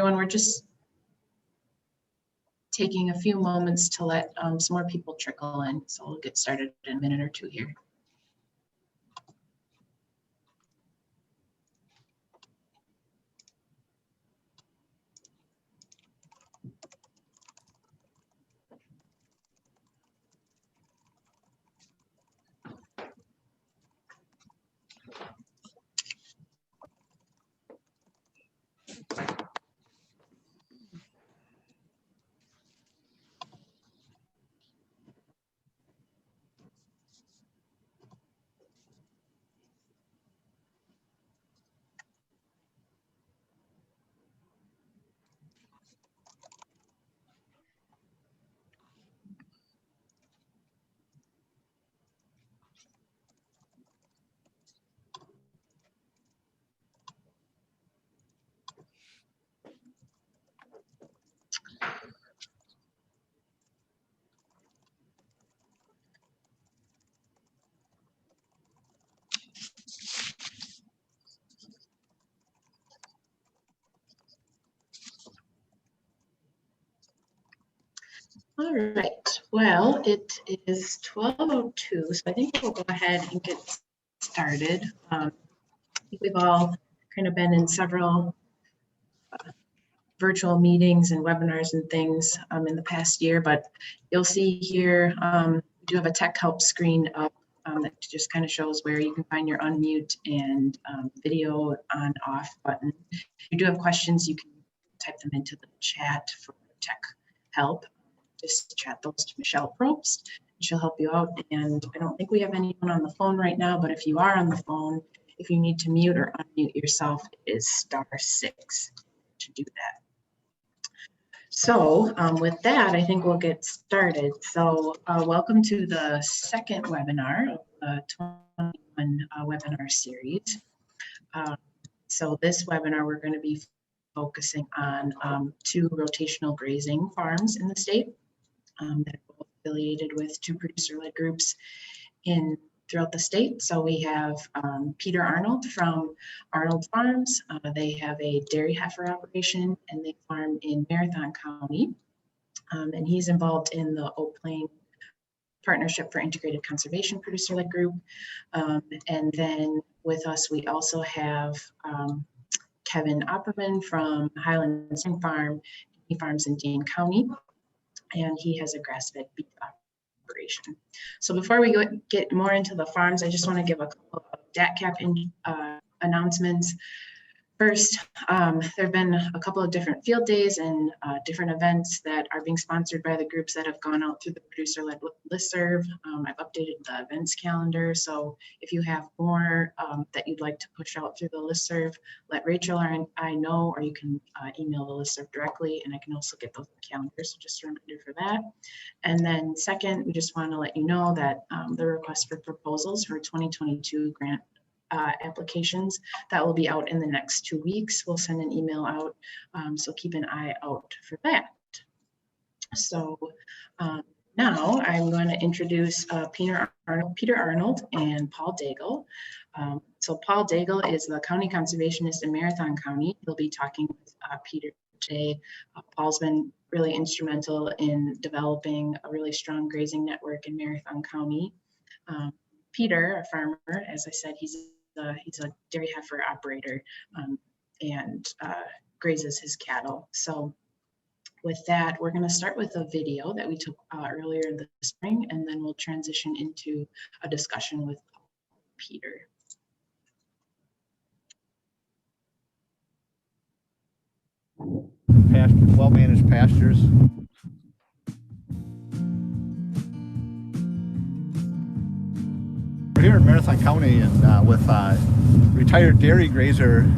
Everyone, we're just taking a few moments to let some more people trickle in. So we'll get started in a minute or two here. All right, well, it is 12:02, so I think we'll go ahead and get started. We've all kind of been in several virtual meetings and webinars and things in the past year, but you'll see here, we do have a tech help screen up that just kind of shows where you can find your unmute and video on off button. If you do have questions, you can type them into the chat for tech help. Just chat those to Michelle Probst. She'll help you out. And I don't think we have anyone on the phone right now, but if you are on the phone, if you need to mute or unmute yourself, it is *6 to do that. So with that, I think we'll get started. So welcome to the second webinar of the 21 webinar series. So this webinar, we're going to be focusing on 2 rotational grazing farms in the state that are both affiliated with 2 producer-led groups throughout the state. So we have Peter Arnold from Arnold Farms. They have a dairy heifer operation and they farm in Marathon County. And he's involved in the Oak Plain Partnership for Integrated Conservation producer-led group. And then with us, we also have Kevin Opperman from Highland Spring Farm. He farms in Dane County, and he has a grass-fed beef operation. So before we get more into the farms, I just want to give a couple of DATCAP announcements. First, there have been a couple of different field days and different events that are being sponsored by the groups that have gone out through the producer-led listserv. I've updated the events calendar, so if you have more that you'd like to push out through the listserv, let Rachel or I know, or you can email the listserv directly, and I can also get those calendars, so just a reminder for that. And then second, we just want to let you know that the request for proposals for 2022 grant applications that will be out in the next 2 weeks. We'll send an email out, so keep an eye out for that. So now I'm going to introduce Peter Arnold and Paul Daigle. So Paul Daigle is the county conservationist in Marathon County. He'll be talking with Peter today. Paul's been really instrumental in developing a really strong grazing network in Marathon County. Peter, a farmer, as I said, he's a dairy heifer operator and grazes his cattle. So with that, we're going to start with a video that we took earlier in the spring, and then we'll transition into a discussion with Peter. Well-managed pastures. We're here in Marathon County and with retired dairy grazer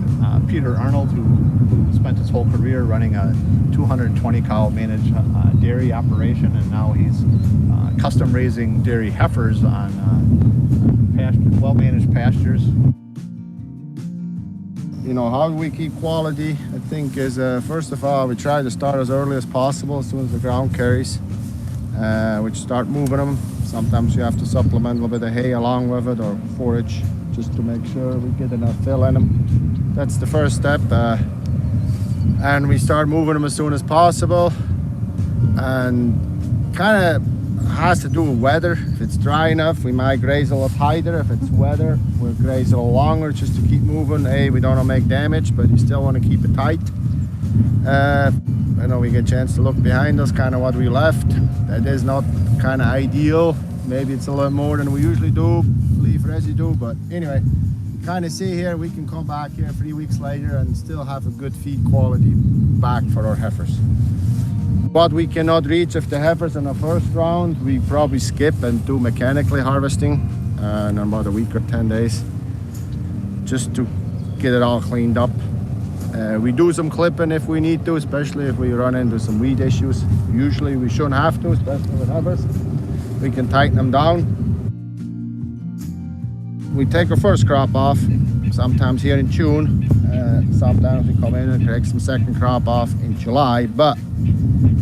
Peter Arnold, who spent his whole career running a 220 cow managed dairy operation, and now he's custom raising dairy heifers on well-managed pastures. You know, how we keep quality, I think, is first of all, we try to start as early as possible, as soon as the ground carries. We start moving them. Sometimes you have to supplement a little bit of hay along with it, or forage, just to make sure we get enough fill in them. That's the first step. and we start moving them as soon as possible. And kind of has to do with weather. If it's dry enough, we might graze a little tighter. If it's weather, we'll graze a little longer just to keep moving. We don't want to make damage, but you still want to keep it tight. I know we get a chance to look behind us, kind of what we left. That is not kind of ideal. Maybe it's a little more than we usually do, leaf residue, but anyway, you kind of see here, we can come back here 3 weeks later and still have a good feed quality back for our heifers. What we cannot reach if the heifers in the first round, we probably skip and do mechanically harvesting in about a week or 10 days, just to get it all cleaned up. We do some clipping if we need to, especially if we run into some weed issues. Usually we shouldn't have to, especially with heifers. We can tighten them down. We take our first crop off, sometimes here in June. Sometimes we come in and take some second crop off in July, but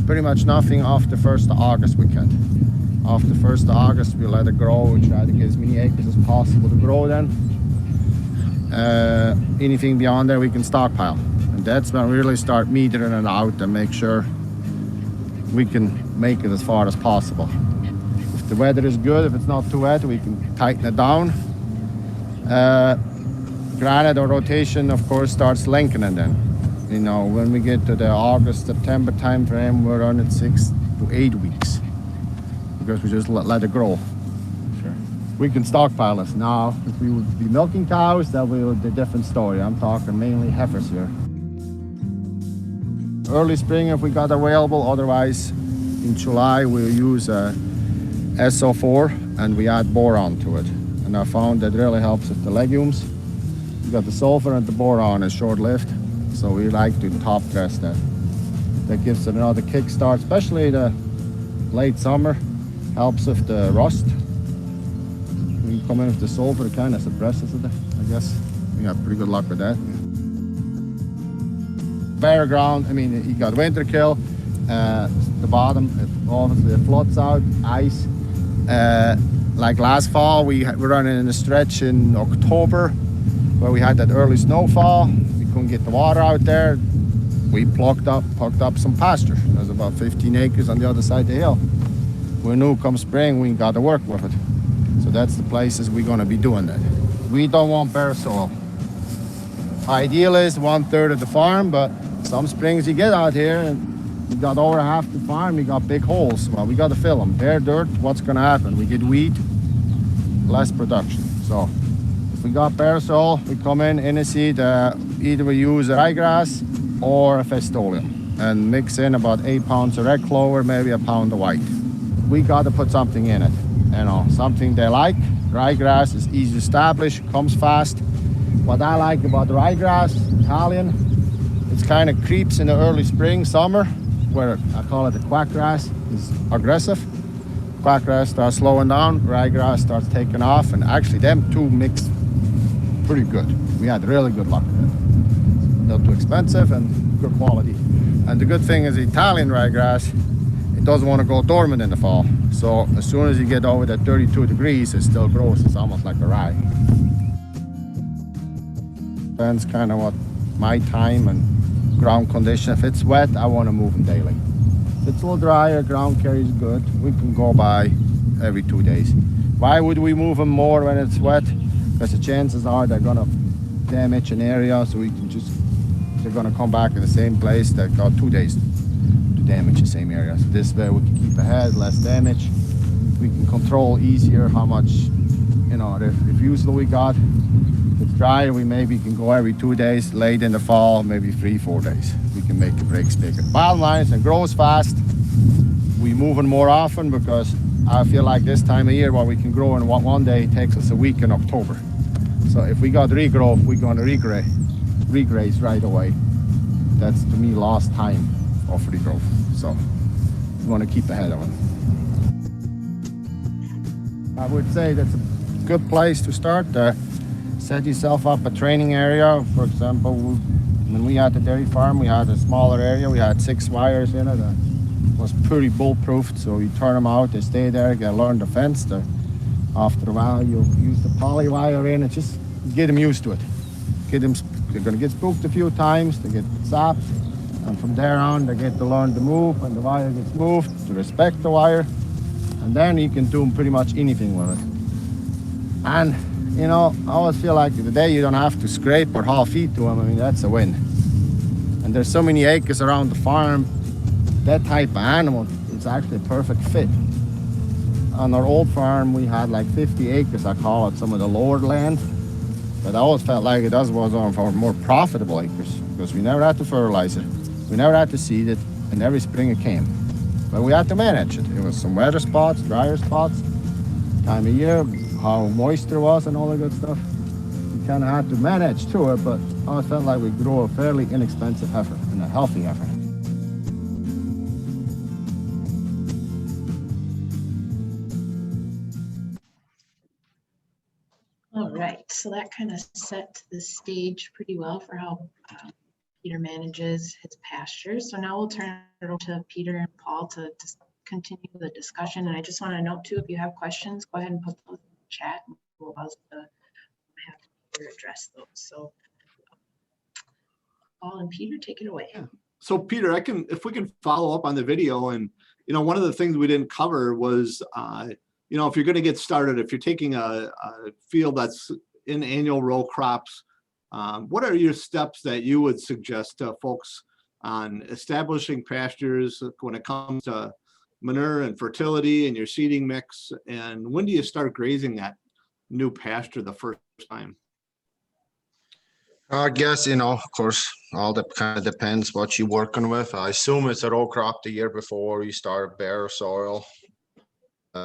pretty much nothing off the 1st of August we can. Off the 1st of August we let it grow. We try to get as many acres as possible to grow then. Anything beyond there we can stockpile. And that's when we really start metering it out and make sure we can make it as far as possible. If the weather is good, if it's not too wet, we can tighten it down. Granted, our rotation of course starts lengthening then. You know, when we get to the August, September time frame, we're running 6 to 8 weeks because we just let it grow. Sure. We can stockpile this now. If we would be milking cows, that would be a different story. I'm talking mainly heifers here. Early spring if we got available, otherwise in July we'll use SO4 and we add boron to it. And I found that really helps with the legumes. You got the sulfur and the boron is short-lived. So we like to top dress that. That gives it another kickstart, especially the late summer. Helps with the rust. When you come in with the sulfur, it kind of suppresses it, I guess. We got pretty good luck with that. Bare ground, I mean, you got winter kill. The bottom, obviously it floods out, ice. Like last fall, we were running in a stretch in October where we had that early snowfall. Couldn't get the water out there. We plucked up some pasture. There's about 15 acres on the other side of the hill. We knew come spring we got to work with it. So that's the places we're going to be doing that. We don't want bare soil. Ideal is 1/3 of the farm, but some springs you get out here and you got over half the farm, you got big holes. Well, we got to fill them. Bare dirt, what's going to happen? We get weed, less production. So we got bare soil, we come in a seed, either we use ryegrass or a festolium and mix in about 8 pounds of red clover, maybe a pound of white. We got to put something in it, you know, something they like. Ryegrass is easy to establish, comes fast. What I like about the ryegrass, Italian, it's kind of creeps in the early spring, summer, where I call it the quackgrass, is aggressive. Quackgrass starts slowing down, ryegrass starts taking off, and actually them two mix pretty good. We had really good luck with it. Not too expensive and good quality. And the good thing is the Italian ryegrass, it doesn't want to go dormant in the fall. So as soon as you get over that 32 degrees, it still grows. It's almost like a rye. Depends kind of what my time and ground condition. If it's wet, I want to move them daily. If it's a little drier, ground carry is good. We can go by every 2 days. Why would we move them more when it's wet? Because the chances are they're going to damage an area, so they're going to come back in the same place. That got 2 days to damage the same area. So this way we can keep ahead, less damage. We can control easier how much, you know, the refusal we got. If it's drier, we maybe can go every 2 days. Late in the fall, maybe 3-4 days. We can make the breaks bigger. Bottom line is it grows fast. We move it more often because I feel like this time of year what we can grow in one day takes us a week in October. So if we got regrowth, we're going to regraze right away. That's to me lost time of regrowth. So we want to keep ahead of it. I would say that's a good place to start. Set yourself up a training area. For example, when we had the dairy farm, we had a smaller area. We had 6 wires in it. Was pretty bulletproof, so you turn them out, they stay there, you gotta learn the fence. After a while, you'll use the poly wire in and just get them used to it. They're gonna get spooked a few times, they get zapped, And from there on, they get to learn to move. When the wire gets moved, to respect the wire. And then you can do pretty much anything with it. And, you know, I always feel like the day you don't have to scrape or haul feed to them, I mean, that's a win. And there's so many acres around the farm, that type of animal is actually a perfect fit. On our old farm, we had like 50 acres, I call it, some of the lower land. But I always felt like it was on our more profitable acres because we never had to fertilize it. We never had to seed it, and every spring it came. But we had to manage it. It was some wetter spots, drier spots, time of year, how moist there was and all that good stuff. We kind of had to manage to it, but I always felt like we grew a fairly inexpensive heifer and a healthy heifer. All right, so that kind of set the stage pretty well for how Peter manages his pastures. So now we'll turn it over to Peter and Paul to continue the discussion. And I just want to note too, if you have questions, go ahead and put those in the chat and we'll have Peter address those. So Paul and Peter, take it away. Yeah. So Peter, if we can follow up on the video, and you know, one of the things we didn't cover was you know, if you're going to get started, if you're taking a field that's in annual row crops, what are your steps that you would suggest to folks on establishing pastures when it comes to manure and fertility and your seeding mix? And when do you start grazing that new pasture the first time? I guess, you know, of course, all that kind of depends what you're working with. I assume it's a row crop the year before you start bare soil.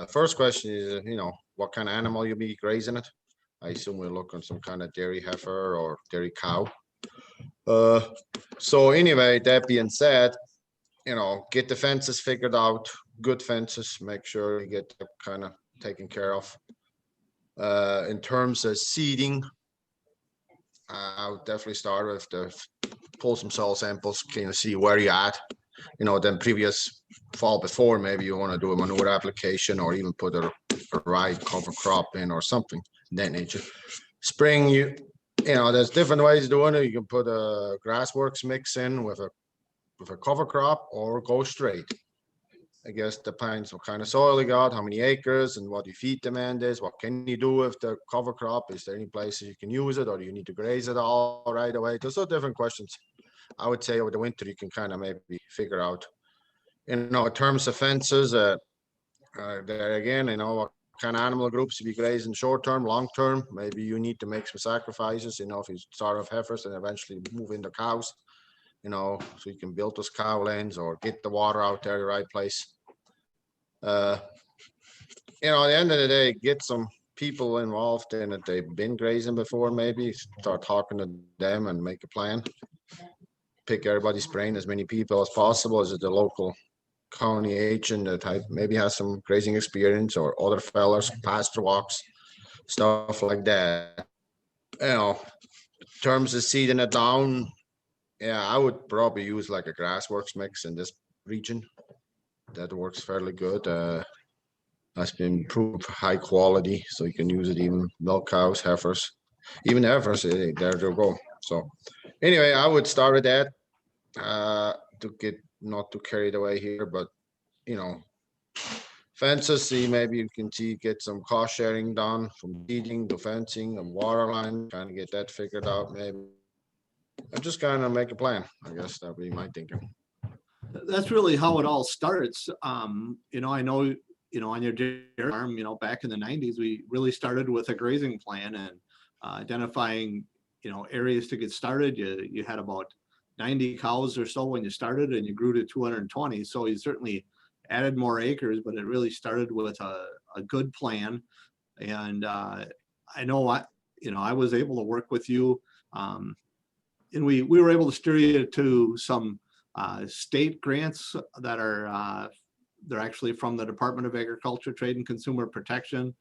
First question is, you know, what kind of animal you'll be grazing it. I assume we're looking some kind of dairy heifer or dairy cow. So anyway, that being said, you know, get the fences figured out, good fences, make sure you get that kind of taken care of. In terms of seeding, I would definitely start with pull some soil samples, kind of see where you're at. You know, then previous fall before, maybe you want to do a manure application or even put a right cover crop in or something that nature. Spring, you know, there's different ways of doing it. You can put a grassworks mix in with a cover crop or go straight. I guess depends what kind of soil you got, how many acres, and what your feed demand is. What can you do with the cover crop? Is there any places you can use it, or do you need to graze it all right away? Those are different questions. I would say over the winter you can kind of maybe figure out. You know, in terms of fences, there again, you know, what kind of animal groups you be grazing short term, long term. Maybe you need to make some sacrifices. You know, if you start with heifers and eventually move into cows, you know, so you can build those cow lanes or get the water out there the right place. You know, at the end of the day, get some people involved in it. They've been grazing before, maybe start talking to them and make a plan. Pick everybody's brain, as many people as possible. Is it the local county agent that maybe has some grazing experience, or other fellas, pasture walks, stuff like that? You know, in terms of seeding it down, yeah, I would probably use like a grassworks mix in this region. That works fairly good. Has been proved high quality, so you can use it even milk cows, heifers, even heifers. There you go. So anyway, I would start with that to get not too carried away here, but you know, fences. See, maybe you can get some cost sharing done from seeding to fencing and water line. Kind of get that figured out, maybe. I'm just kind of make a plan. I guess that'd be my thinking. That's really how it all starts. You know, I know, you know, on your dairy farm, you know, back in the 90s, we really started with a grazing plan and identifying, you know, areas to get started. You had about 90 cows or so when you started, and you grew to 220. So you certainly added more acres, but it really started with a good plan. And I know I was able to work with you, and we were able to steer you to some state grants that are they're actually from the Department of Agriculture, Trade and Consumer Protection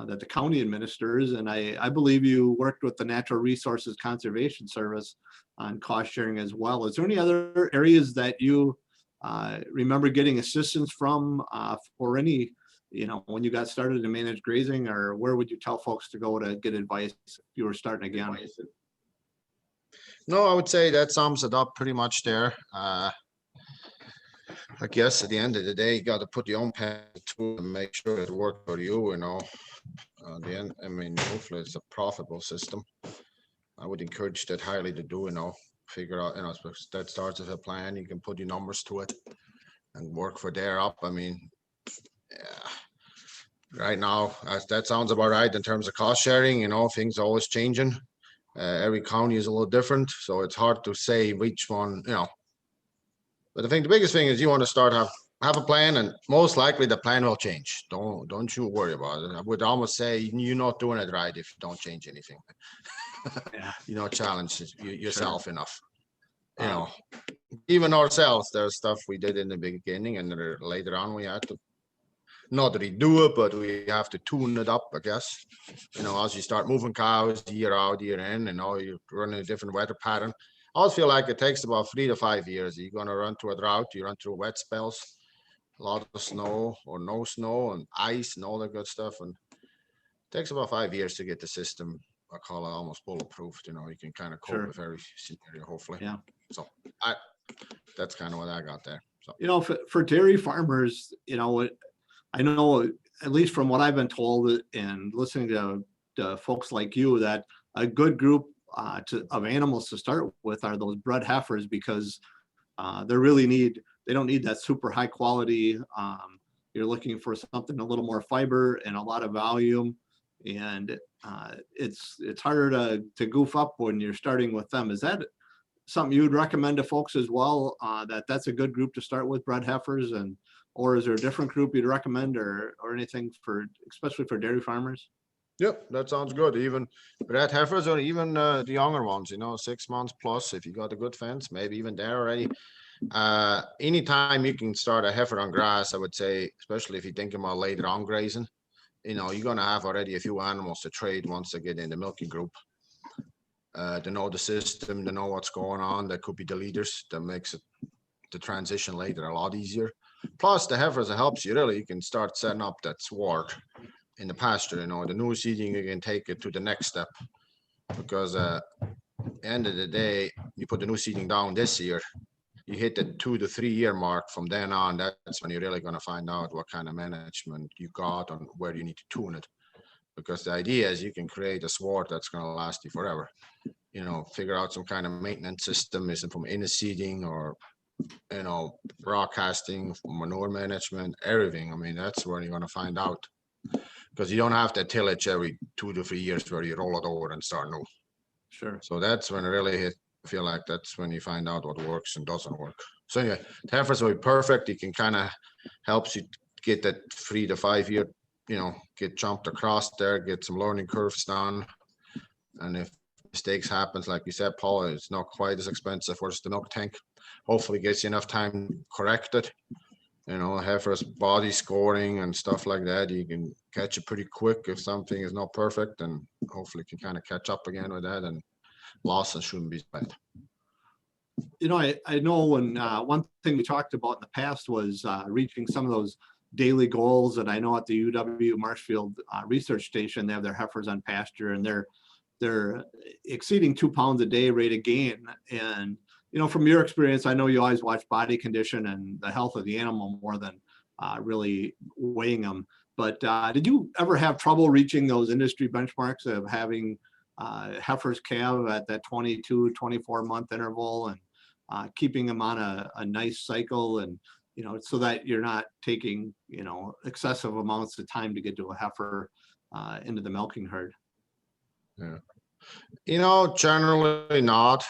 that the county administers. And I believe you worked with the Natural Resources Conservation Service on cost sharing as well. Is there any other areas that you remember getting assistance from for any, you know, when you got started to manage grazing, or where would you tell folks to go to get advice if you were starting again? No, I would say that sums it up pretty much there. I guess at the end of the day, you got to put your own pen to it and make sure it works for you, you know. At the end, I mean, hopefully it's a profitable system. I would encourage that highly to do, you know, figure out, you know, that starts as a plan. You can put your numbers to it and work for there up. I mean, yeah, right now, that sounds about right in terms of cost sharing, you know, things are always changing. Every county is a little different, so it's hard to say which one, you know. But I think the biggest thing is you want to start have a plan, and most likely the plan will change. Don't you worry about it. I would almost say you're not doing it right if you don't change anything. Yeah. You know, challenge yourself enough. You know, even ourselves, there's stuff we did in the beginning, and then later on we had to not redo it, but we have to tune it up, I guess. You know, as you start moving cows year out, year in, and all you're running a different weather pattern. I always feel like it takes about 3 to 5 years. You're gonna run through a drought, you run through wet spells, a lot of snow or no snow and ice and all that good stuff. And it takes about 5 years to get the system, I call it almost bulletproof. You know, you can kind of cope with every scenario, hopefully. Yeah. So that's kind of what I got there. So, you know, for dairy farmers, you know, I know, at least from what I've been told and listening to folks like you, that a good group of animals to start with are those bred heifers, because they don't need that super high quality. You're looking for something a little more fiber and a lot of volume, and it's harder to goof up when you're starting with them. Is that something you would recommend to folks as well? That's a good group to start with, bred heifers, or is there a different group you'd recommend, or anything especially for dairy farmers? yep, that sounds good. Even bred heifers or even the younger ones, you know, 6 months plus, if you got a good fence, maybe even there already. Anytime you can start a heifer on grass, I would say, especially if you're thinking about later on grazing, you know, you're gonna have already a few animals to trade once they get in the milking group. To know the system, to know what's going on. That could be the leaders. That makes it the transition later a lot easier. Plus, the heifers helps you really. You can start setting up that sward in the pasture. You know, the new seeding, you can take it to the next step, because at the end of the day, you put the new seeding down this year, you hit the 2 to 3 year mark. From then on, that's when you're really going to find out what kind of management you got and where you need to tune it. Because the idea is you can create a sward that's going to last you forever. You know, figure out some kind of maintenance system, isn't from inner seeding or, you know, broadcasting, manure management, everything. I mean, that's where you're going to find out, because you don't have that tillage every 2 to 3 years where you roll it over and start new. Sure. So that's when it really feel like that's when you find out what works and doesn't work. So anyway, the heifers will be perfect. You can kind of helps you get that 3 to 5 year, you know, get jumped across there, get some learning curves down. And if mistakes happens, like you said, Paul, it's not quite as expensive as the milk tank. Hopefully gets you enough time to correct it. You know, heifers body scoring and stuff like that, you can catch it pretty quick if something is not perfect, and hopefully can kind of catch up again with that, and losses shouldn't be bad. You know, I know when one thing we talked about in the past was reaching some of those daily goals. And I know at the UW Marshfield Research Station, they have their heifers on pasture, and they're exceeding 2 pounds a day rate of gain. And, you know, from your experience, I know you always watch body condition and the health of the animal more than really weighing them. But did you ever have trouble reaching those industry benchmarks of having heifers calve at that 22, 24 month interval, and keeping them on a nice cycle, and, you know, so that you're not taking, you know, excessive amounts of time to get to a heifer into the milking herd? Yeah. You know, generally not.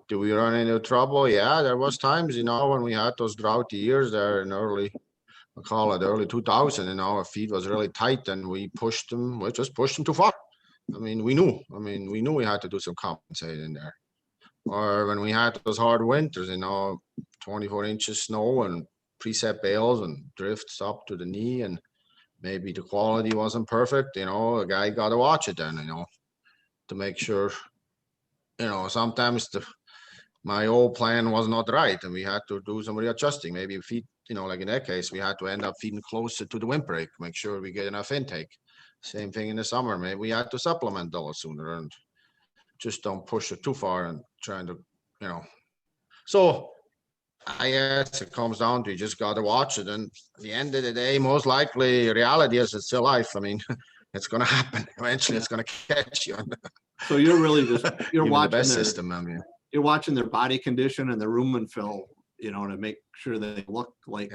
Do we run into trouble? Yeah, there was times, you know, when we had those drought years there in early 2000, you know, our feed was really tight, and we just pushed them too far. I mean, we knew we had to do some compensating there. Or when we had those hard winters, you know, 24 inches snow and preset bales and drifts up to the knee, and maybe the quality wasn't perfect, you know, a guy got to watch it then, you know, to make sure, you know, sometimes my old plan was not right, and we had to do some readjusting. Maybe feed, you know, like in that case, we had to end up feeding closer to the windbreak, make sure we get enough intake. Same thing in the summer. Maybe we had to supplement those sooner. And just don't push it too far and trying to, so I guess it comes down to you just got to watch it. And at the end of the day, most likely reality is it's still life. I mean, it's going to happen. Eventually it's going to catch you. So you're really just, you're Even the watching best their, system. I mean, you're watching their body condition and their rumen fill, to make sure they look like,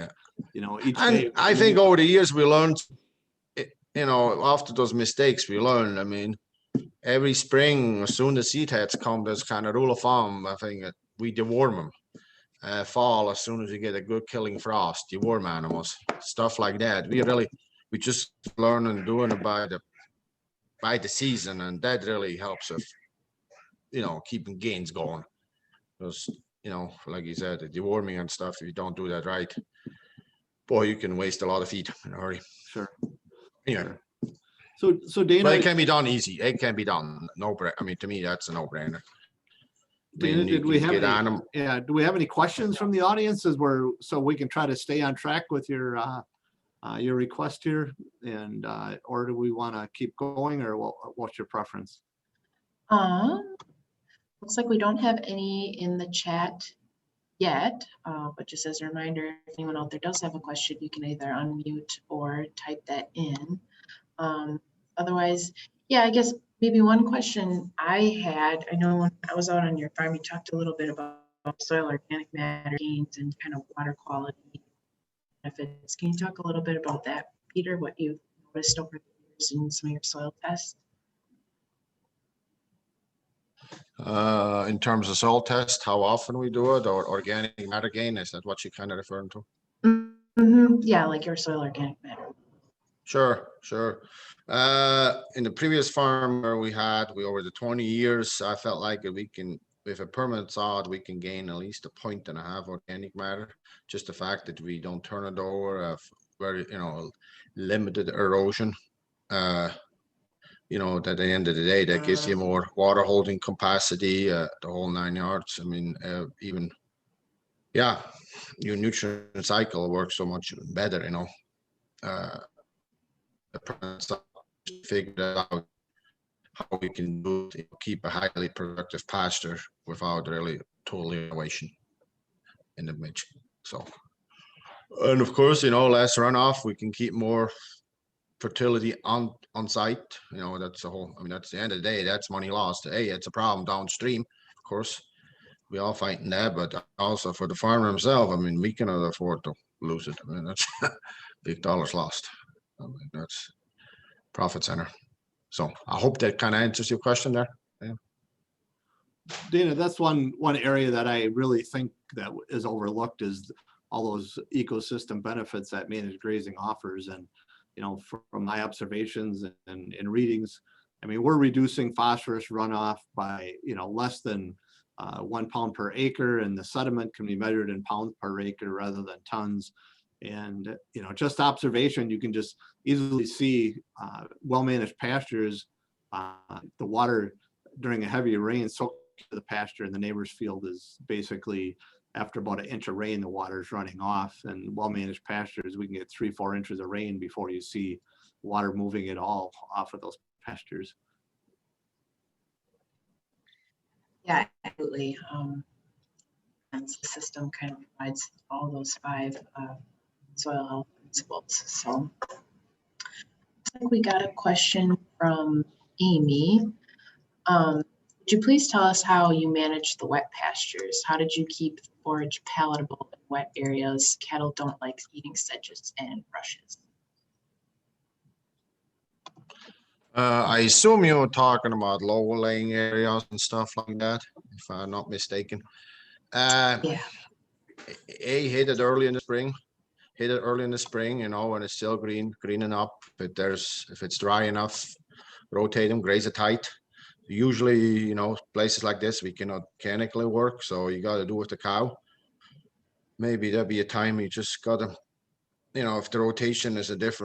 each day. and I think over the years we learned, after those mistakes we learned. I mean, every spring, as soon as seed heads come, there's kind of rule of thumb. I think that we deworm them. Fall, as soon as you get a good killing frost, deworm animals, stuff like that. We just learn and doing it by the season, and that really helps us, keeping gains going. Because, like you said, the deworming and stuff, if you don't do that right, boy, you can waste a lot of feed in a hurry. Sure. Yeah. So Dana, But it can be done easy. It can be done. I mean, to me, that's a no-brainer. Dana, do we have any questions from the audience so we can try to stay on track with your request here, and or do we want to keep going, or what's your preference? Looks like we don't have any in the chat yet, but just as a reminder, if anyone out there does have a question, you can either unmute or type that in. Otherwise, yeah, I guess maybe one question I had, I know when I was out on your farm, you talked a little bit about soil organic matter gains and kind of water quality benefits. Can you talk a little bit about that, Peter, what you've noticed over the years in some of your soil tests? In terms of soil test, how often we do it, or organic matter gain, is that what you're kind of referring to? Mm-hmm. Yeah, like your soil organic matter. Sure. In the previous farm where we over the 20 years, I felt like with a permanent sod, we can gain at least 1.5 points organic matter. Just the fact that we don't turn it over, very, limited erosion. At the end of the day, that gives you more water holding capacity, the whole 9 yards. I mean, your nutrient cycle works so much better, figured out how we can keep a highly productive pasture without really total innovation in the mix. So, and of course, less runoff, we can keep more fertility on site. That's the whole, that's the end of the day, that's money lost. Hey, it's a problem downstream, of course, we all fighting that, but also for the farmer himself, we cannot afford to lose it. That's big dollars lost. That's profit center. So I hope that kind of answers your question there. Yeah. Dana, that's one area that I really think that is overlooked, is all those ecosystem benefits that managed grazing offers. And from my observations and readings, we're reducing phosphorus runoff by less than 1 pound per acre, and the sediment can be measured in pounds per acre rather than tons. And just observation, you can just easily see well-managed pastures, the water during a heavy rain soaks to the pasture, and the neighbor's field is basically, after about 1 inch of rain, the water is running off. And well-managed pastures, we can get 3-4 inches of rain before you see water moving at all off of those pastures. Yeah, absolutely. And the system kind of provides all those 5 soil health principles. So I think we got a question from Amy. Would you please tell us how you manage the wet pastures? How did you keep the forage palatable in wet areas? Cattle don't like eating sedges and brushes. I assume you're talking about lower laying areas and stuff like that, if I'm not mistaken. Yeah. Hit it early in the spring. When it's still greening up. If it's dry enough, rotate them, graze it tight. Usually, places like this, we cannot mechanically work, so you got to do with the cow. Maybe there'll be a time you just got to, if the rotation is if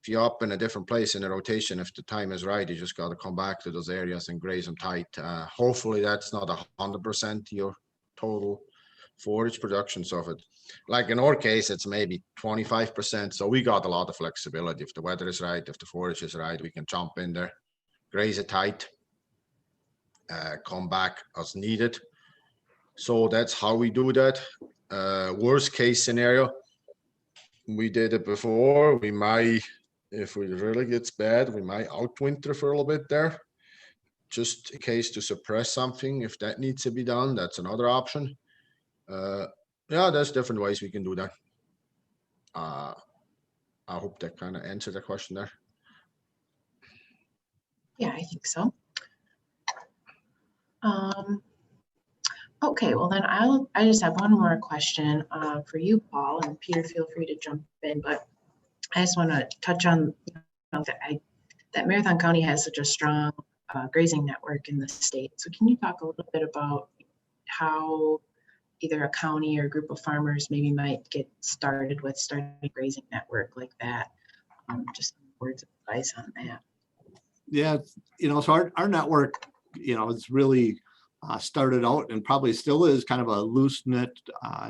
you're up in a different place in the rotation, if the time is right, you just got to come back to those areas and graze them tight. Hopefully that's not 100% your total forage production. So if it, like in our case, it's maybe 25%. So we got a lot of flexibility. If the weather is right, if the forage is right, we can jump in there, graze it tight. come back as needed. So that's how we do that. Worst case scenario, we did it before. We might, if it really gets bad, we might outwinter for a little bit there, just in case to suppress something. If that needs to be done, that's another option. Yeah, there's different ways we can do that. I hope that kind of answered the question there. Yeah, I think so. Okay, well then I just have one more question for you, Paul, and Peter, feel free to jump in, but I just want to touch on that Marathon County has such a strong grazing network in the state. So can you talk a little bit about how either a county or a group of farmers maybe might get started with starting a grazing network like that? Just some words of advice on that. Yeah, so our network, it's really started out and probably still is kind of a loose knit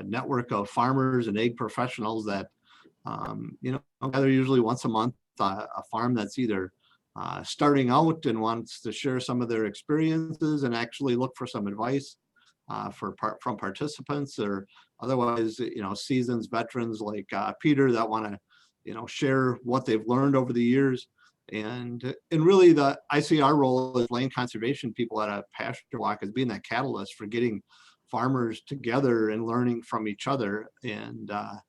network of farmers and ag professionals that, gather usually once a month, a farm that's either starting out and wants to share some of their experiences and actually look for some advice from participants, or otherwise, seasoned veterans like Peter that want to, share what they've learned over the years. And really I see our role as land conservation people at a pasture walk as being that catalyst for getting farmers together and learning from each other. And I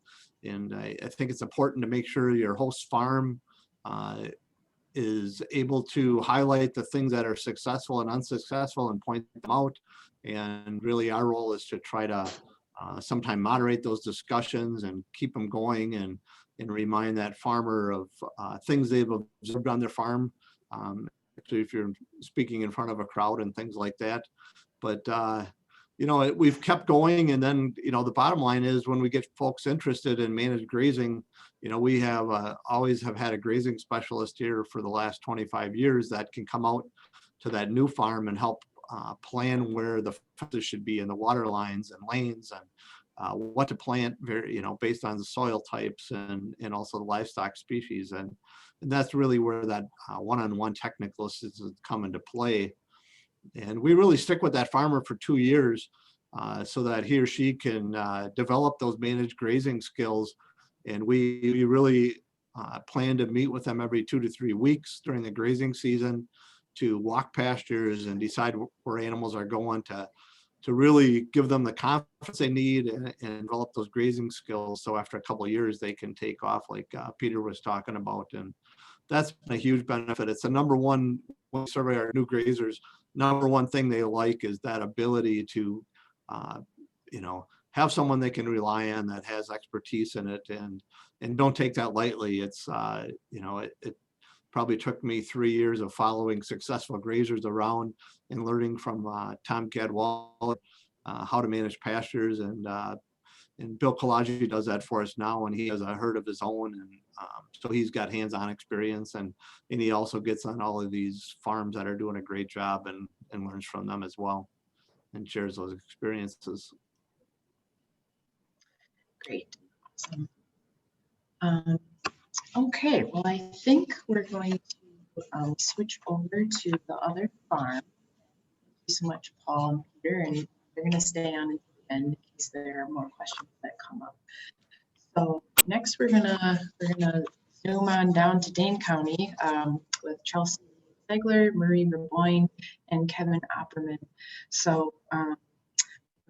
think it's important to make sure your host farm is able to highlight the things that are successful and unsuccessful and point them out. And really our role is to try to sometime moderate those discussions and keep them going, and remind that farmer of things they've observed on their farm, if you're speaking in front of a crowd and things like that. But we've kept going, and then the bottom line is when we get folks interested in managed grazing, we have always have had a grazing specialist here for the last 25 years that can come out to that new farm and help plan where the fences should be in the water lines and lanes, and what to plant, based on the soil types and also the livestock species. And that's really where that one-on-one technicalist has come into play. And we really stick with that farmer for 2 years so that he or she can develop those managed grazing skills. And we really plan to meet with them every 2 to 3 weeks during the grazing season to walk pastures and decide where animals are going, to really give them the confidence they need and develop those grazing skills. So after a couple of years, they can take off like Peter was talking about. And that's been a huge benefit. It's the number one, when we survey our new grazers, number one thing they like is that ability to, have someone they can rely on that has expertise in it, and don't take that lightly. It's, it probably took me 3 years of following successful grazers around and learning from Tom Cadwell how to manage pastures, and Bill Kalaji does that for us now, and he has a herd of his own, and so he's got hands-on experience, and he also gets on all of these farms that are doing a great job and learns from them as well and shares those experiences. Great, awesome. Okay, well, I think we're going to switch over to the other farm. Thank you so much, Paul and Peter, and they're going to stay on until the end in case there are more questions that come up. So next, we're gonna zoom on down to Dane County with Chelsea Zegler, Marie Reboyne, and Kevin Opperman. So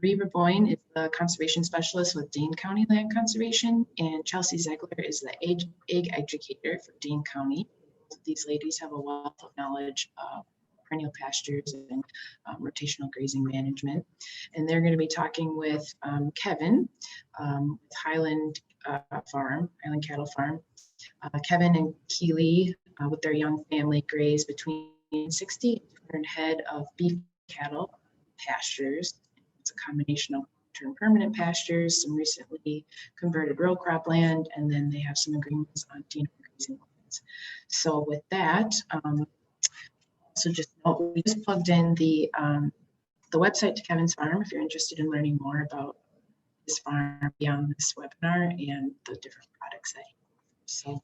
Marie Reboyne is the conservation specialist with Dane County Land Conservation, and Chelsea Zegler is the ag educator for Dane County. Both of these ladies have a wealth of knowledge of perennial pastures and rotational grazing management. And they're going to be talking with Kevin with Highland Cattle Farm. Kevin and Keely with their young family graze between 60 and 200 head of beef cattle pastures. It's a combination of long-term permanent pastures, some recently converted row crop land, and then they have some agreements on tenure grazing lands. So with that, so just note, we just plugged in the website to Kevin's farm if you're interested in learning more about this farm beyond this webinar and the different products that he offers. So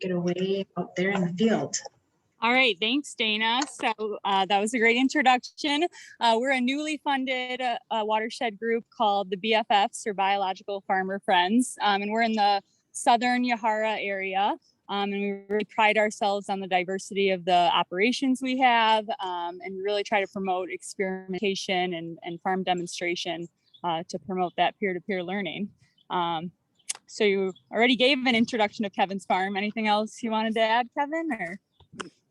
get away out there in the field. All right, thanks, Dana. So that was a great introduction. We're a newly funded watershed group called the BFFs, or Biological Farmer Friends, and we're in the southern Yahara area. And we really pride ourselves on the diversity of the operations we have, and we really try to promote experimentation and farm demonstration to promote that peer-to-peer learning. So you already gave an introduction of Kevin's farm. Anything else you wanted to add, Kevin? Or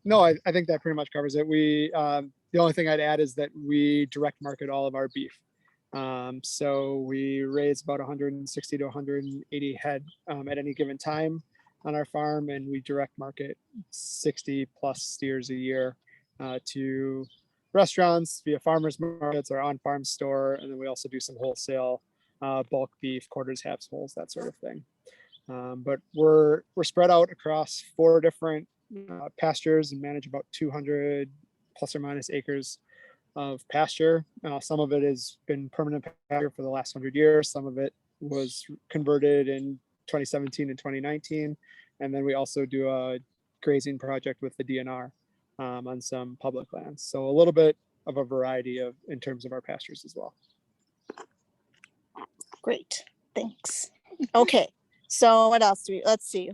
No, I think that pretty much covers it. The only thing I'd add is that we direct market all of our beef. So we raise about 160 to 180 head at any given time on our farm, and we direct market 60 plus steers a year to restaurants via farmers markets or on-farm store, and then we also do some wholesale bulk beef, quarters, halves, wholes, that sort of thing. But we're spread out across 4 different pastures and manage about 200 plus or minus acres of pasture. Some of it has been permanent pasture for the last 100 years. Some of it was converted in 2017 and 2019. And then we also do a grazing project with the DNR on some public lands. So a little bit of a variety in terms of our pastures as well. Great, thanks. Okay, so what else let's see.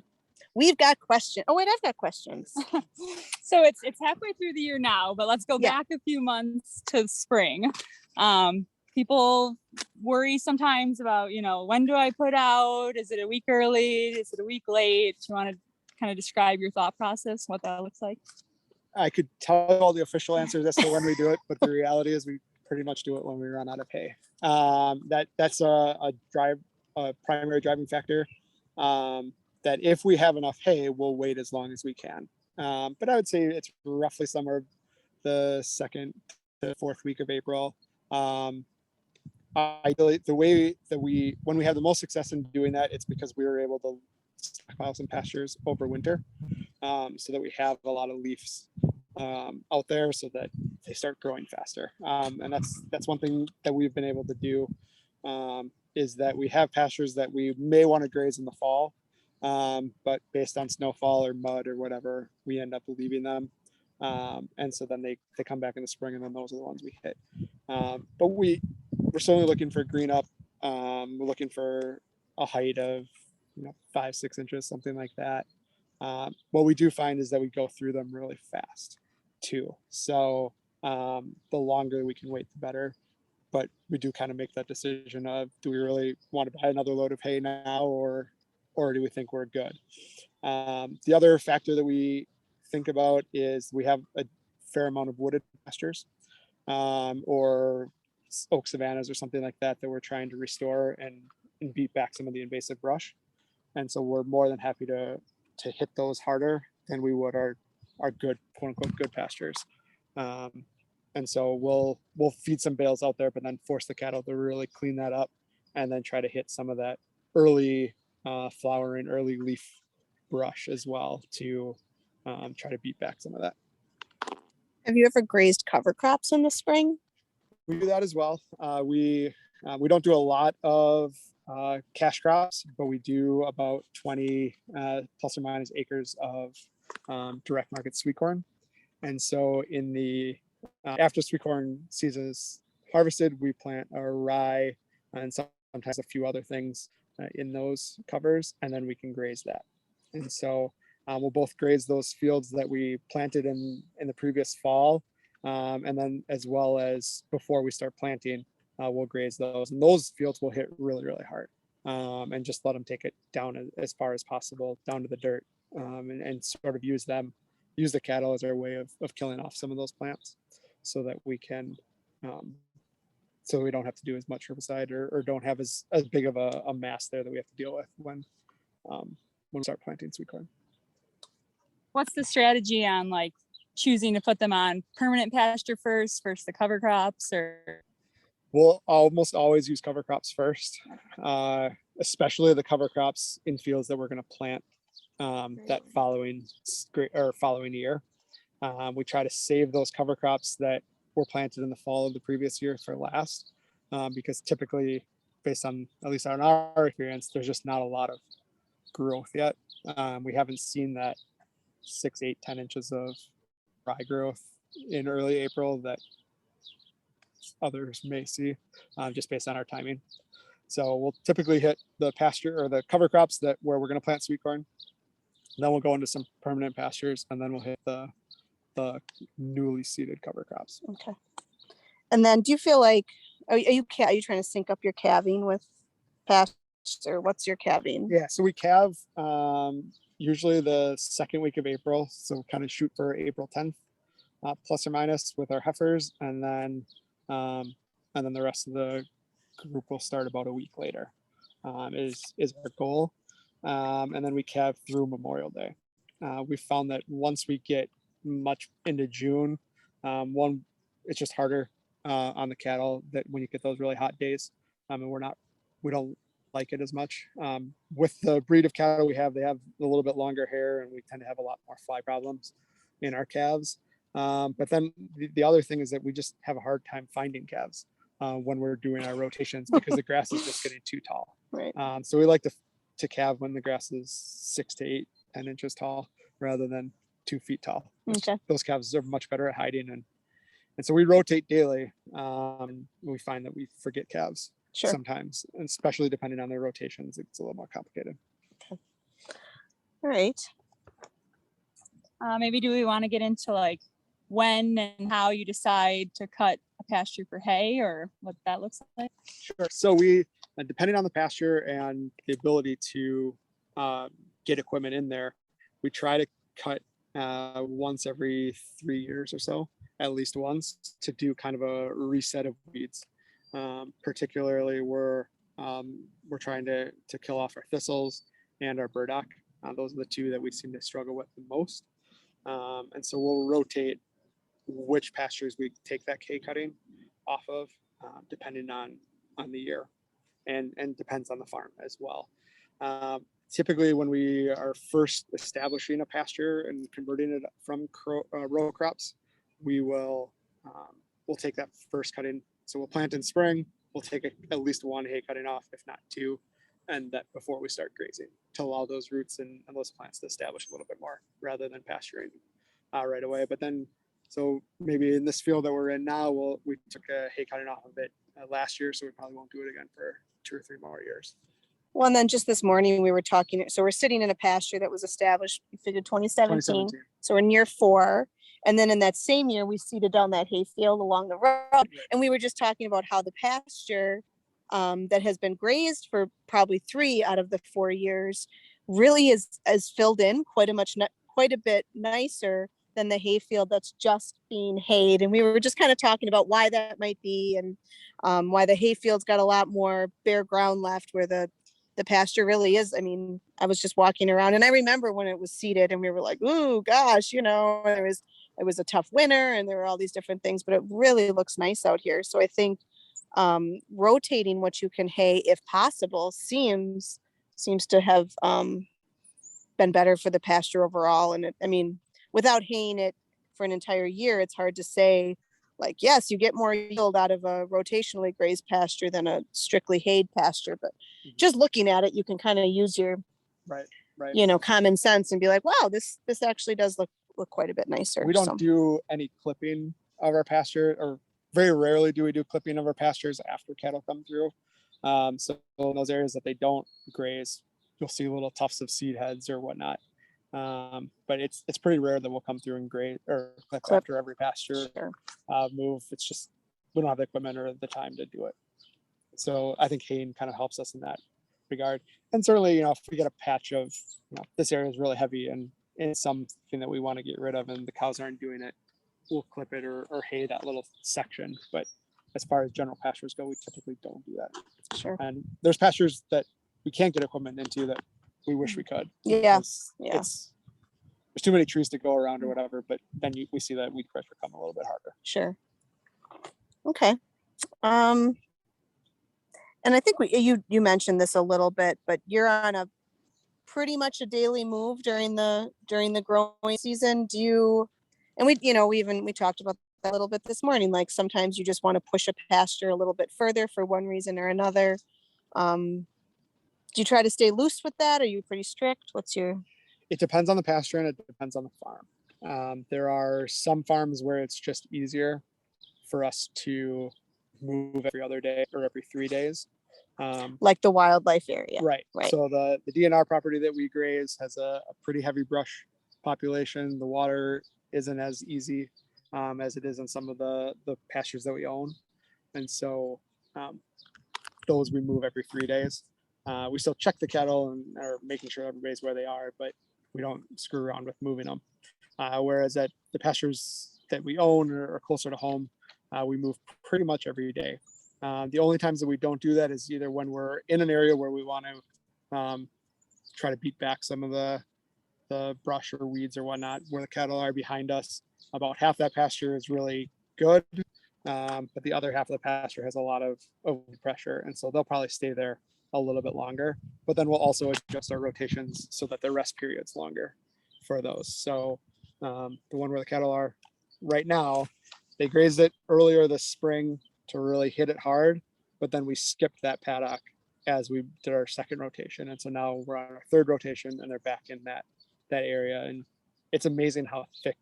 We've got questions. Oh wait, I've got questions. so it's halfway through the year now, but let's go back a few months to spring. People worry sometimes about, when do I put out? Is it a week early? Is it a week late? Do you want to kind of describe your thought process, what that looks like? I could tell you all the official answers as to when we do it, but the reality is we pretty much do it when we run out of hay. That's a primary driving factor. That if we have enough hay, we'll wait as long as we can. But I would say it's roughly somewhere the 2nd to 4th week of April. Ideally, the way that when we have the most success in doing that, it's because we were able to stockpile some pastures over winter, so that we have a lot of leaves out there, so that they start growing faster. And that's one thing that we've been able to do, is that we have pastures that we may want to graze in the fall. But based on snowfall or mud or whatever, we end up leaving them. And so then they come back in the spring, and then those are the ones we hit. But we're certainly looking for green up. We're looking for a height of 5-6 inches, something like that. What we do find is that we go through them really fast too. So the longer we can wait, the better. But we do kind of make that decision of, do we really want to buy another load of hay now, or do we think we're good? The other factor that we think about is we have a fair amount of wooded pastures, or oak savannas or something like that we're trying to restore and beat back some of the invasive brush. And so we're more than happy to hit those harder than we would our good, quote unquote, good pastures. And so we'll feed some bales out there, but then force the cattle to really clean that up, and then try to hit some of that early flowering, early leaf brush as well, to try to beat back some of that. Have you ever grazed cover crops in the spring? We do that as well. We don't do a lot of cash crops, but we do about 20 plus or minus acres of direct market sweet corn. And so in the after sweet corn season is harvested, we plant a rye and sometimes a few other things in those covers, and then we can graze that. And so we'll both graze those fields that we planted in the previous fall, and then as well as before we start planting, we'll graze those. And those fields will hit really, really hard, and just let them take it down as far as possible, down to the dirt, and sort of use the cattle as our way of killing off some of those plants, so that we can so we don't have to do as much herbicide or don't have as big of a mass there that we have to deal with when we start planting sweet corn. What's the strategy on like choosing to put them on permanent pasture first versus the cover crops? Or we'll almost always use cover crops first, especially the cover crops in fields that we're going to plant that following year. We try to save those cover crops that were planted in the fall of the previous year for last, because typically, based on at least on our experience, there's just not a lot of growth yet. We haven't seen that 6, 8, 10 inches of dry growth in early April that others may see, just based on our timing. So we'll typically hit the pasture or the cover crops that where we're going to plant sweet corn. Then we'll go into some permanent pastures, and then we'll hit the newly seeded cover crops. Okay. And then do you feel like, are you trying to sync up your calving with pastures, or what's your calving? Yeah, so we calve usually the second week of April. So kind of shoot for April 10th, plus or minus with our heifers. And then the rest of the group will start about a week later, is our goal. And then we calve through Memorial Day. We found that once we get much into June, it's just harder on the cattle that when you get those really hot days, and we don't like it as much. With the breed of cattle we have, they have a little bit longer hair, and we tend to have a lot more fly problems in our calves. But then the other thing is that we just have a hard time finding calves when we're doing our rotations because the grass is just getting too tall. Right. So we like to calve when the grass is 6 to 8, 10 inches tall rather than 2 feet tall. Okay. Those calves are much better at hiding, and so we rotate daily. We find that we forget calves sometimes, and especially depending on their rotations, it's a little more complicated. Okay. All right. Maybe do we want to get into like when and how you decide to cut a pasture for hay, or what that looks like? Sure. So we, depending on the pasture and the ability to get equipment in there, we try to cut once every 3 years or so, at least once, to do kind of a reset of weeds. Particularly, we're trying to kill off our thistles and our burdock. Those are the two that we seem to struggle with the most. And so we'll rotate which pastures we take that hay cutting off of, depending on the year, and depends on the farm as well. Typically, when we are first establishing a pasture and converting it from row crops, we'll take that first cutting. So we'll plant in spring. We'll take at least one hay cutting off, if not two, and that before we start grazing, to allow those roots and those plants to establish a little bit more rather than pasturing right away. But then, so maybe in this field that we're in now, we took a hay cutting off of it last year, so we probably won't do it again for 2 or 3 more years. Well, and then just this morning we were talking, so we're sitting in a pasture that was established, we figured 2017. So we're in year 4. And then in that same year, we seeded down that hay field along the road. And we were just talking about how the pasture that has been grazed for probably 3 out of the 4 years really is filled in quite a bit nicer than the hay field that's just being hayed. And we were just kind of talking about why that might be, and why the hay field's got a lot more bare ground left, where the pasture really is. I mean, I was just walking around, and I remember when it was seeded and we were like, ooh, gosh, it was a tough winter and there were all these different things, but it really looks nice out here. So I think rotating what you can hay, if possible, seems to have been better for the pasture overall. And I mean, without haying it for an entire year, it's hard to say, like, yes, you get more yield out of a rotationally grazed pasture than a strictly hayed pasture. But just looking at it, you can kind of use your right, common sense and be like, wow, this actually does look quite a bit nicer. We don't do any clipping of our pasture, or very rarely do we do clipping of our pastures after cattle come through. So in those areas that they don't graze, you'll see little tufts of seed heads or whatnot. But it's pretty rare that we'll come through and graze or clip after every pasture move. It's just we don't have the equipment or the time to do it. So I think haying kind of helps us in that regard. And certainly, if we get a patch of, this area is really heavy and it's something that we want to get rid of and the cows aren't doing it, we'll clip it or hay that little section. But as far as general pastures go, we typically don't do that. Sure. And there's pastures that we can't get equipment into that we wish we could. Yes. Yeah. There's too many trees to go around or whatever, but then we see that weed pressure come a little bit harder. Sure. Okay. And I think you mentioned this a little bit, but you're on a pretty much a daily move during the growing season. Do you, and we talked about that a little bit this morning, like sometimes you just want to push a pasture a little bit further for one reason or another. Do you try to stay loose with that? Are you pretty strict? It depends on the pasture and it depends on the farm. There are some farms where it's just easier for us to move every other day or every 3 days. Like the wildlife area. Right. Right. So the DNR property that we graze has a pretty heavy brush population. The water isn't as easy as it is in some of the pastures that we own. And so those we move every 3 days. We still check the cattle and are making sure everybody's where they are, but we don't screw around with moving them. Whereas at the pastures that we own or closer to home, we move pretty much every day. The only times that we don't do that is either when we're in an area where we want to try to beat back some of the brush or weeds or whatnot, where the cattle are behind us. About half that pasture is really good, but the other half of the pasture has a lot of pressure, and so they'll probably stay there a little bit longer. But then we'll also adjust our rotations so that the rest period's longer for those. So the one where the cattle are right now, they grazed it earlier this spring to really hit it hard, but then we skipped that paddock as we did our second rotation, and so now we're on our third rotation and they're back in that area. And it's amazing how thick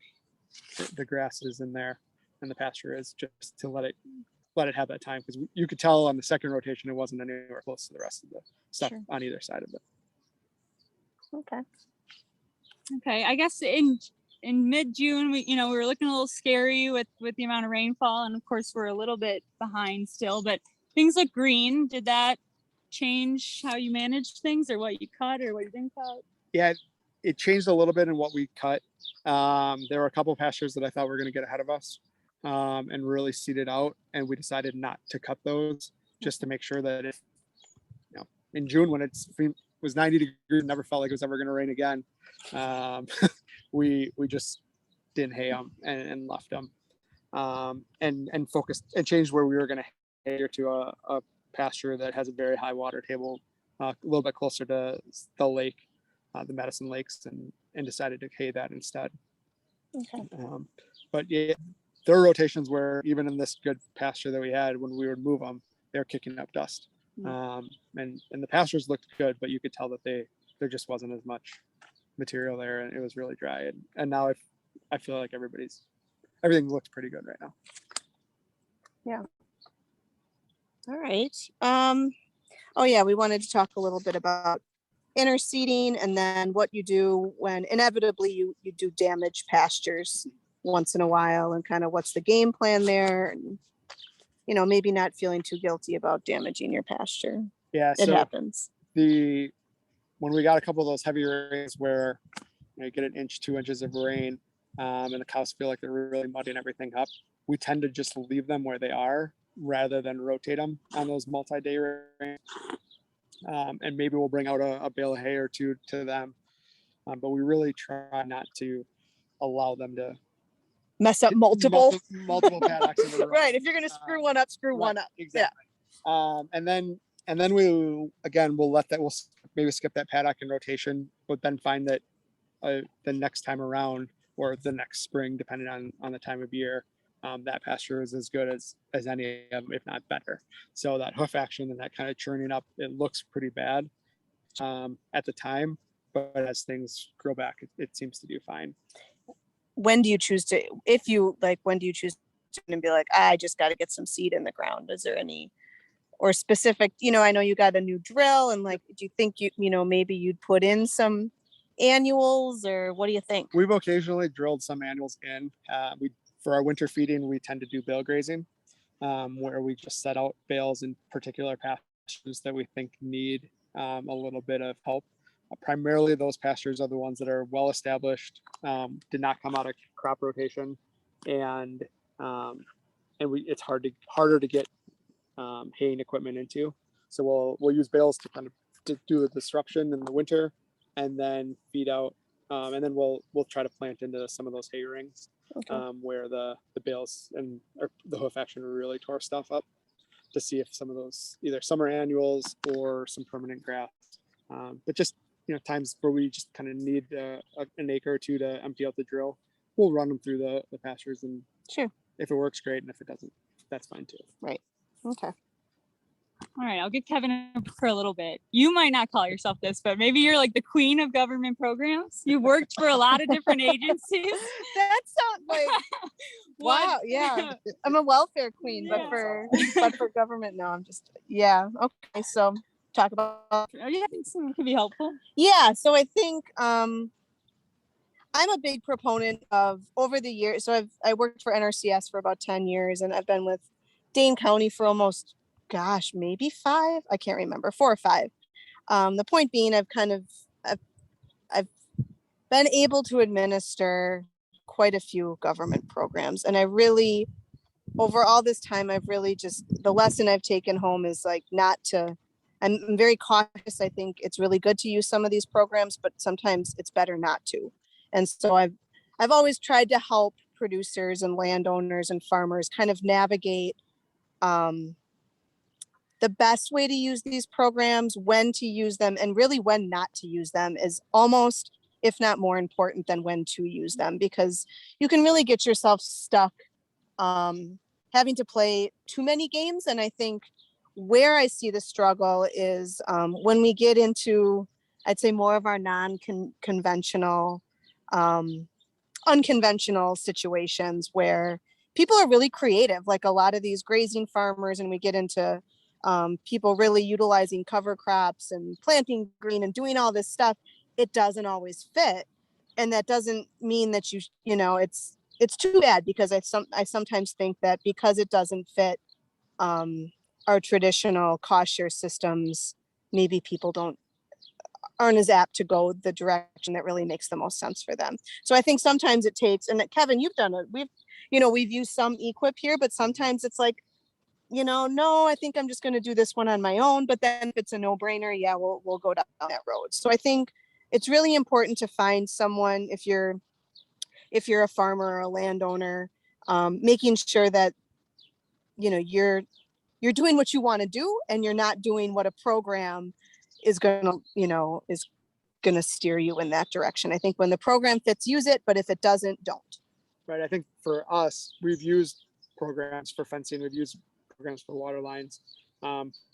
the grass is in there and the pasture is, just to let it have that time, because you could tell on the second rotation it wasn't anywhere close to the rest of the stuff Sure. on either side of it. Okay. Okay, I guess in mid-June, we were looking a little scary with the amount of rainfall, and of course we're a little bit behind still, but things look green. Did that change how you managed things, or what you cut or what you didn't cut? Yeah, it changed a little bit in what we cut. There were a couple of pastures that I thought were going to get ahead of us and really seeded out, and we decided not to cut those, just to make sure that if in June, when it was 90 degrees, never felt like it was ever going to rain again, we just didn't hay them and left them and focused and changed where we were going to hay to a pasture that has a very high water table, a little bit closer to the lake, the Medicine Lakes, and decided to hay that instead. Okay. But yeah, there are rotations where even in this good pasture that we had, when we would move them, they're kicking up dust. And the pastures looked good, but you could tell that there just wasn't as much material there, and it was really dry. And now I feel like everything looks pretty good right now. Yeah. All right. Oh yeah, we wanted to talk a little bit about interseeding, and then what you do when inevitably you do damage pastures once in a while, and kind of what's the game plan there, and maybe not feeling too guilty about damaging your pasture. Yeah, It happens. When we got a couple of those heavy rains where you get 1 inch, 2 inches of rain, and the cows feel like they're really mudding everything up, we tend to just leave them where they are rather than rotate them on those multi-day rains. And maybe we'll bring out a bale of hay or two to them, but we really try not to allow them to Mess up multiple paddocks in a row. Right. If you're going to screw one up, screw one up. Exactly. Yeah. And then we'll let that, we'll maybe skip that paddock in rotation, but then find that the next time around, or the next spring, depending on the time of year, that pasture is as good as any of them, if not better. So that hoof action and that kind of churning up, it looks pretty bad at the time, but as things grow back, it seems to do fine. When do you choose to, when do you choose to be like, I just got to get some seed in the ground? Is there any, or specific, I know you got a new drill, and do you think maybe you'd put in some annuals, or what do you think? We've occasionally drilled some annuals in. For our winter feeding, we tend to do bale grazing, where we just set out bales in particular pastures that we think need a little bit of help. Primarily, those pastures are the ones that are well established, did not come out of crop rotation, and it's harder to get haying equipment into. So we'll use bales to kind of do the disruption in the winter, and then feed out, and then we'll try to plant into some of those hay rings. Okay. Where the bales or the hoof action really tore stuff up, to see if some of those either summer annuals or some permanent grass. But just times where we just kind of need an acre or two to empty out the drill, we'll run them through the pastures, and sure, if it works, great, and if it doesn't, that's fine too. Right. Okay. All right, I'll give Kevin for a little bit. You might not call yourself this, but maybe you're like the queen of government programs. You've worked for a lot of different agencies. That sounds like wow. Yeah, I'm a welfare queen, but for government, no. I'm just Okay, so talk about. Oh, yeah, I think something could be helpful. Yeah, so I think I'm a big proponent of over the years. So I worked for NRCS for about 10 years, and I've been with Dane County for almost, gosh, maybe 5. I can't remember, 4 or 5. The point being, I've been able to administer quite a few government programs, and I really, over all this time, I've really just, the lesson I've taken home is like not to. I'm very cautious. I think it's really good to use some of these programs, but sometimes it's better not to. And so I've always tried to help producers and landowners and farmers kind of navigate the best way to use these programs, when to use them, and really when not to use them is almost, if not more important than when to use them, because you can really get yourself stuck having to play too many games. And I think where I see the struggle is when we get into, I'd say, more of our non-conventional, unconventional situations where people are really creative, like a lot of these grazing farmers, and we get into people really utilizing cover crops and planting green and doing all this stuff. It doesn't always fit. And that doesn't mean that it's too bad, because I sometimes think that because it doesn't fit our traditional cost share systems, maybe people aren't as apt to go the direction that really makes the most sense for them. So I think sometimes it takes, and Kevin, you've done it. We've used some equip here, but sometimes it's like, no, I think I'm just going to do this one on my own. But then if it's a no-brainer, yeah, we'll go down that road. So I think it's really important to find someone, if you're a farmer or a landowner, making sure that you're doing what you want to do, and you're not doing what a program is gonna steer you in that direction. I think when the program fits, use it, but if it doesn't, don't. Right. I think for us, we've used programs for fencing. We've used programs for water lines.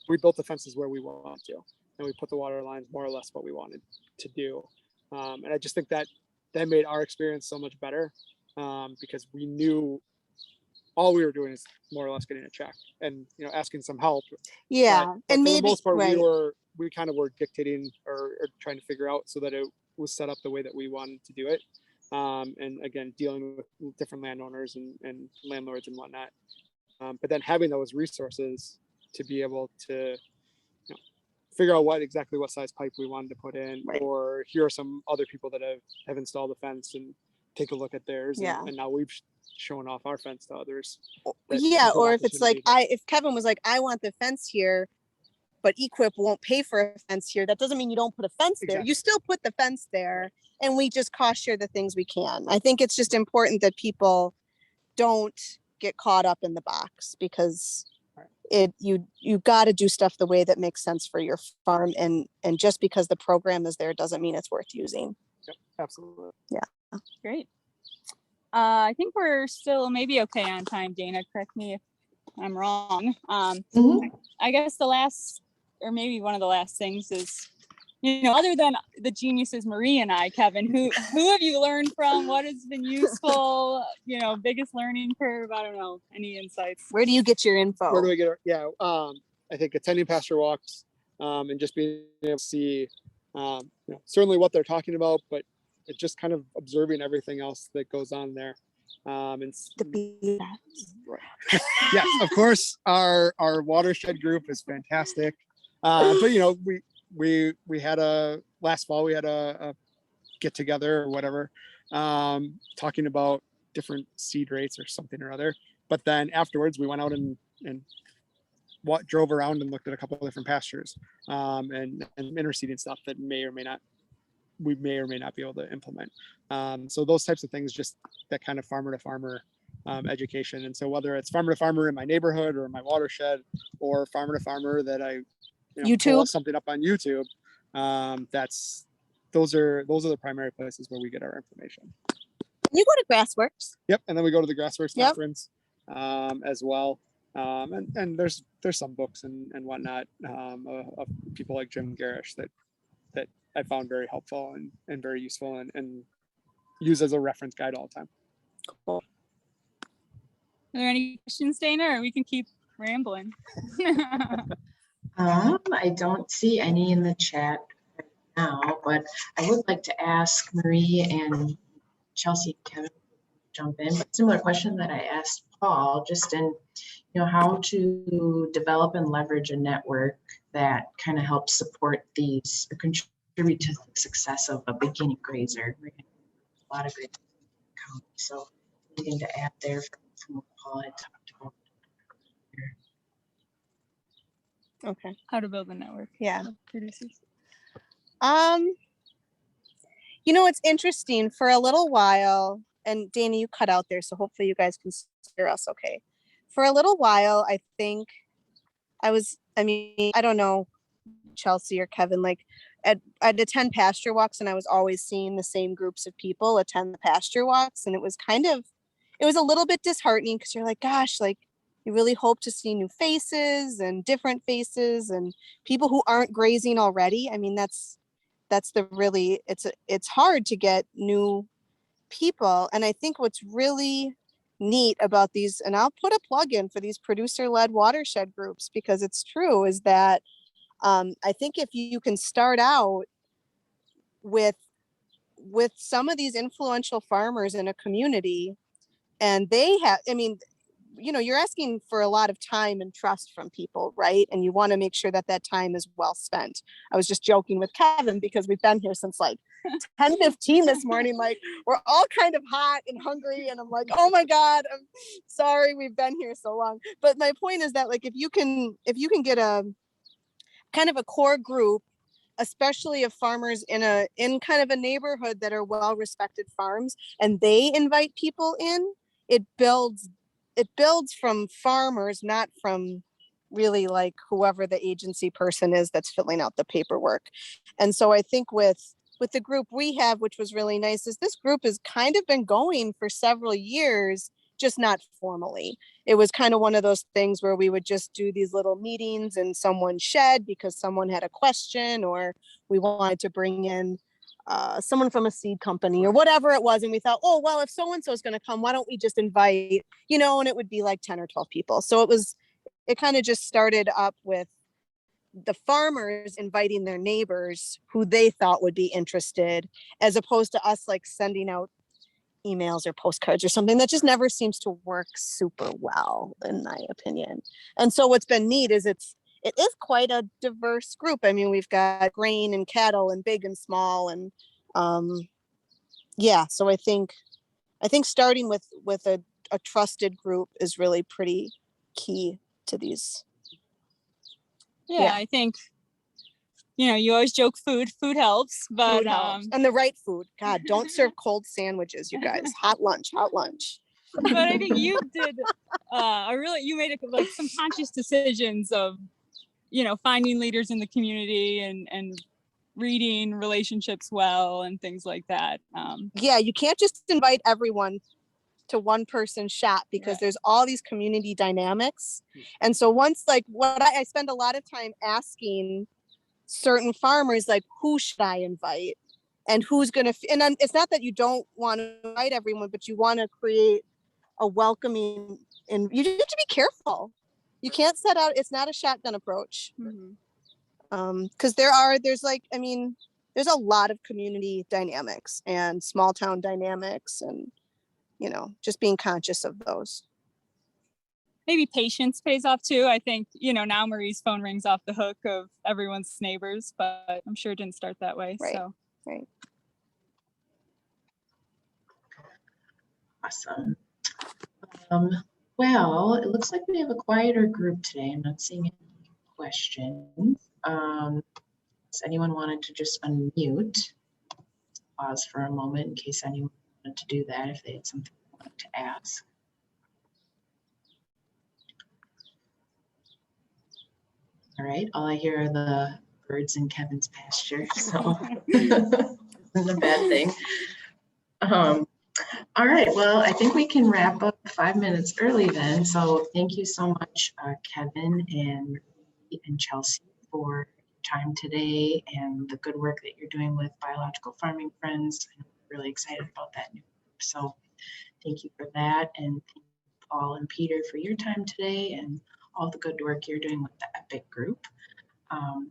We built the fences where we wanted to, and we put the water lines more or less what we wanted to do. And I just think that made our experience so much better, because we knew all we were doing is more or less getting a check and asking some help. Yeah, but and for maybe the most part, right. we kind of were dictating or trying to figure out so that it was set up the way that we wanted to do it. And again, dealing with different landowners and landlords and whatnot. But then having those resources to be able to figure out what size pipe we wanted to put in, right. or here are some other people that have installed a fence, and take a look at theirs. Yeah. And now we've shown off our fence to others. Yeah, or if it's like if Kevin was like, I want the fence here, but Equip won't pay for a fence here, that doesn't mean you don't put a fence there. Exactly. You still put the fence there, and we just cost share the things we can. I think it's just important that people don't get caught up in the box, because you got to do stuff the way that makes sense for your farm, and just because the program is there doesn't mean it's worth using. Yep, absolutely. Yeah. Great. I think we're still maybe okay on time. Dana, correct me if I'm wrong. I guess the last, or maybe one of the last things is, other than the geniuses Marie and I, Kevin, who have you learned from? What has been useful? Biggest learning curve? I don't know. Any insights? Where do you get your info? Where do we get our? I think attending pasture walks, and just being able to see, certainly what they're talking about, but it's just kind of observing everything else that goes on there. And right. Yes, of course, our Watershed group is fantastic. But we had last fall we had a get together or whatever, talking about different seed rates or something or other. But then afterwards we went out and drove around and looked at a couple of different pastures, and interseeding stuff that we may or may not be able to implement. So those types of things, just that kind of farmer to farmer education. And so whether it's farmer to farmer in my neighborhood or in my watershed, or farmer to farmer that I pull something up on YouTube, those are the primary places where we get our information. You go to Grassworks. Yep, and then we go to the Grassworks conference as well. And there's some books and whatnot of people like Jim Garish that I found very helpful and very useful and use as a reference guide all the time. Cool. Are there any questions, Dana, or we can keep rambling? I don't see any in the chat right now, but I would like to ask Marie and Chelsea and Kevin to jump in. But similar question that I asked Paul, just in how to develop and leverage a network that kind of helps support these or contribute to the success of a beginning grazer. A lot of great county. So anything to add there from what Paul had talked about. Okay. How to build a network. Yeah. Producers. It's interesting. For a little while, and Dana, you cut out there, so hopefully you guys can hear us okay. For a little while, I think I don't know, Chelsea or Kevin, like I'd attend pasture walks and I was always seeing the same groups of people attend the pasture walks. And it was a little bit disheartening because you're like, gosh, like you really hope to see new faces and different faces and people who aren't grazing already. I mean, that's it's hard to get new people. And I think what's really neat about these, and I'll put a plug in for these producer-led watershed groups because it's true, is that I think if you can start out with some of these influential farmers in a community and they have, you're asking for a lot of time and trust from people, right? And you want to make sure that time is well spent. I was just joking with Kevin because we've been here since like 10:15 this morning. Like we're all kind of hot and hungry. And I'm like, oh my God, I'm sorry we've been here so long. But my point is that like, if you can get a kind of a core group, especially of farmers in kind of a neighborhood that are well-respected farms, and they invite people in, it builds from farmers, not from really like whoever the agency person is that's filling out the paperwork. And so I think with the group we have, which was really nice, is this group has kind of been going for several years, just not formally. It was kind of one of those things where we would just do these little meetings in someone's shed because someone had a question, or we wanted to bring in someone from a seed company or whatever it was. And we thought, oh, well, if so-and-so is going to come, why don't we just invite, and it would be like 10 or 12 people. So it kind of just started up with the farmers inviting their neighbors who they thought would be interested, as opposed to us like sending out emails or postcards or something that just never seems to work super well, in my opinion. And so what's been neat is it is quite a diverse group. I mean, we've got grain and cattle and big and small. And so I think starting with a trusted group is really pretty key to these. Yeah. I think, you always joke food helps, but food helps. And the right food. God, don't serve cold sandwiches, you guys. Hot lunch. But I think you did you made like some conscious decisions of, finding leaders in the community and reading relationships well and things like that. Yeah, you can't just invite everyone to one person's shop because there's all these community dynamics. And so once like what I spend a lot of time asking certain farmers, like, who should I invite and who's going to, and it's not that you don't want to invite everyone, but you want to create a welcoming, and you have to be careful. You can't set out, it's not a shotgun approach. Because there's a lot of community dynamics and small town dynamics, and just being conscious of those. Maybe patience pays off too. I think, now Marie's phone rings off the hook of everyone's neighbors, but I'm sure it didn't start that way. Right. So. Right. Awesome. Well, it looks like we have a quieter group today. I'm not seeing any questions. Does anyone wanted to just unmute? Pause for a moment in case anyone wanted to do that if they had something they wanted to ask. All right, all I hear are the birds in Kevin's pasture, so it's a bad thing. All right, well, I think we can wrap up 5 minutes early then. So thank you so much, Kevin and Chelsea, for your time today and the good work that you're doing with Biological Farming Friends. I'm really excited about that new group. So thank you for that. And thank you, Paul and Peter, for your time today and all the good work you're doing with the EPIC group.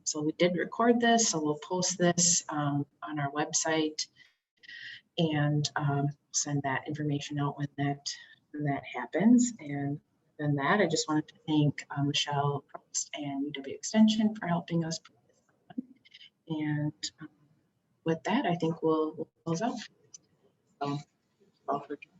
So we did record this, so we'll post this on our website and send that information out when that happens. And then that, I just wanted to thank Michelle Probst and UW Extension for helping us put this on. And with that, I think we'll close out. So, thank you all for joining.